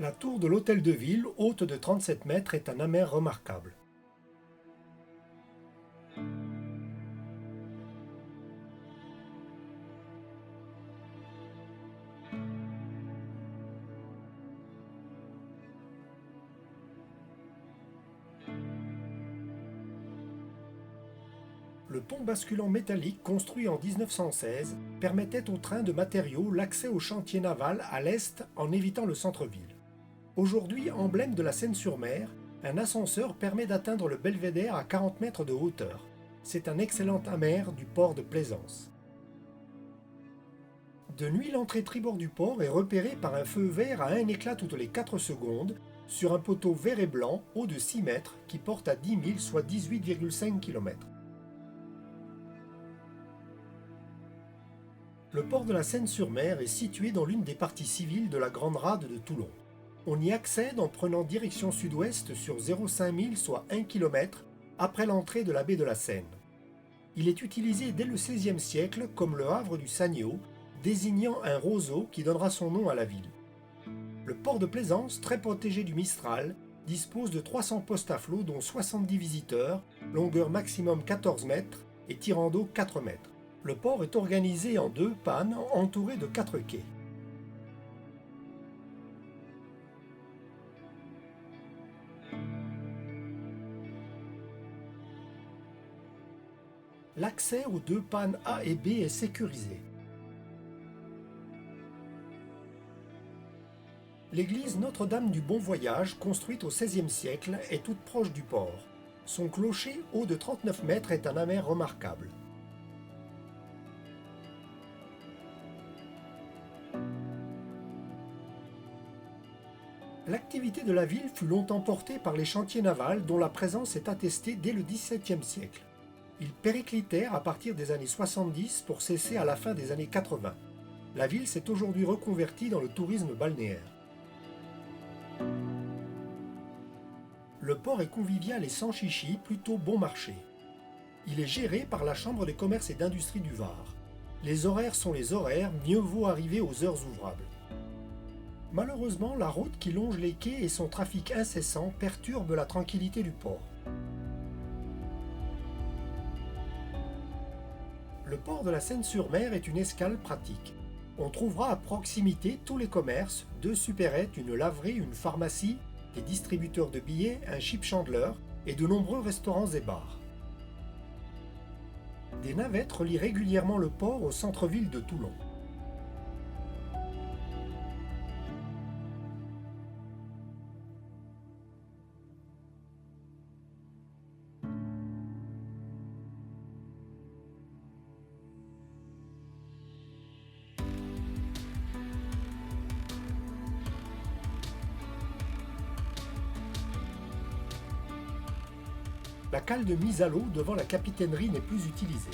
La tour de l'Hôtel de Ville, haute de 37 mètres, est un amer remarquable. Le pont basculant métallique construit en 1916 permettait aux trains de matériaux l'accès au chantier naval à l'est en évitant le centre-ville. Aujourd'hui emblème de la Seine-sur-Mer, un ascenseur permet d'atteindre le belvédère à 40 mètres de hauteur. C'est un excellent amer du port de Plaisance. De nuit, l'entrée tribord du port est repérée par un feu vert à un éclat toutes les 4 secondes sur un poteau vert et blanc haut de 6 mètres qui porte à 10 000 soit 18,5 km. Le port de la Seine-sur-Mer est situé dans l'une des parties civiles de la Grande Rade de Toulon. On y accède en prenant direction sud-ouest sur 0,5 000 soit 1 km après l'entrée de la baie de la Seine. Il est utilisé dès le XVIe siècle comme le havre du Sagneau, désignant un roseau qui donnera son nom à la ville. Le port de Plaisance, très protégé du Mistral, dispose de 300 postes à flot dont 70 visiteurs, longueur maximum 14 mètres et tirant d'eau 4 mètres. Le port est organisé en 2 pannes entourées de 4 quais. L'accès aux 2 pannes A et B est sécurisé. L'église Notre-Dame du Bon Voyage, construite au XVIe siècle, est toute proche du port. Son clocher, haut de 39 mètres, est un amer remarquable. L'activité de la ville fut longtemps portée par les chantiers navals dont la présence est attestée dès le XVIIe siècle. Ils périclitèrent à partir des années 70 pour cesser à la fin des années 80. La ville s'est aujourd'hui reconvertie dans le tourisme balnéaire. Le port est convivial et sans chichi, plutôt bon marché. Il est géré par la Chambre des commerces et d'industrie du Var. Les horaires sont les horaires, mieux vaut arriver aux heures ouvrables. Malheureusement, la route qui longe les quais et son trafic incessant perturbent la tranquillité du port. Le port de la Seine-sur-Mer est une escale pratique. On trouvera à proximité tous les commerces, 2 supérettes, une laverie, une pharmacie, des distributeurs de billets, un chip chandler et de nombreux restaurants et bars. Des navettes relient régulièrement le port au centre-ville de Toulon. La cale de mise à l'eau devant la capitainerie n'est plus utilisée.